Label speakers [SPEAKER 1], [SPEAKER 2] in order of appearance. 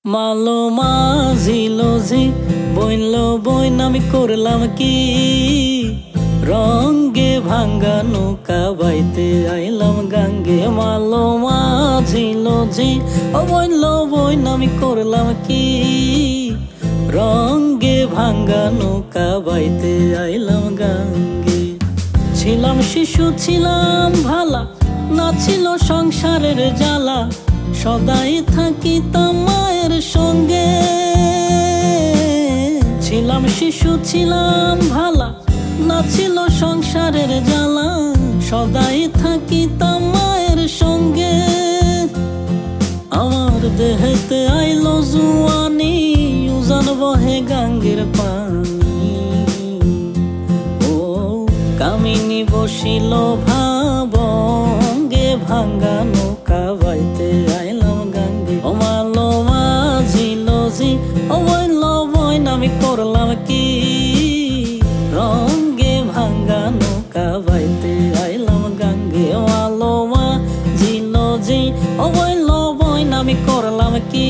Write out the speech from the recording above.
[SPEAKER 1] মালো মাঝিলো ঝি বইনলো বইন আমি করলাম কি রঙ্গে ভাঙ্গা নৌকা বাইতে আইলাম গাঙ্গে। মালো মাঝিলো ঝি ও বইনলো বইন আমি করলাম কি রঙ্গে ভাঙ্গা নৌকা বাইতে আইলাম গাঙ্গে। ছিলাম শিশু ছিলাম ভালা, না ছিল সংসারের জ্বালা, সদাই থাকিতাম মায়ের সঙ্গে। ছিলাম শিশু ছিলাম ভালা, না ছিল সংসারের জ্বালা, সদাই থাকিতাম মায়ের সঙ্গে। আমার দেহেতে আইলো জুয়ানি, উজান বহে গাঙ্গের পানি। ও কামিনী বসিল ভাবঙ্গে, ভাঙ্গা নৌকা বাইতে আইলাম গাঙ্গে। ও মালো মাঝিলো ঝি ও বইনলো বইন আমি করলাম কি রঙ্গে ভাঙ্গা নৌকা বাইতে আইলাম গাঙ্গে। ও মালো মাঝিলো ঝি ও বইনলো বইন আমি করলাম কি।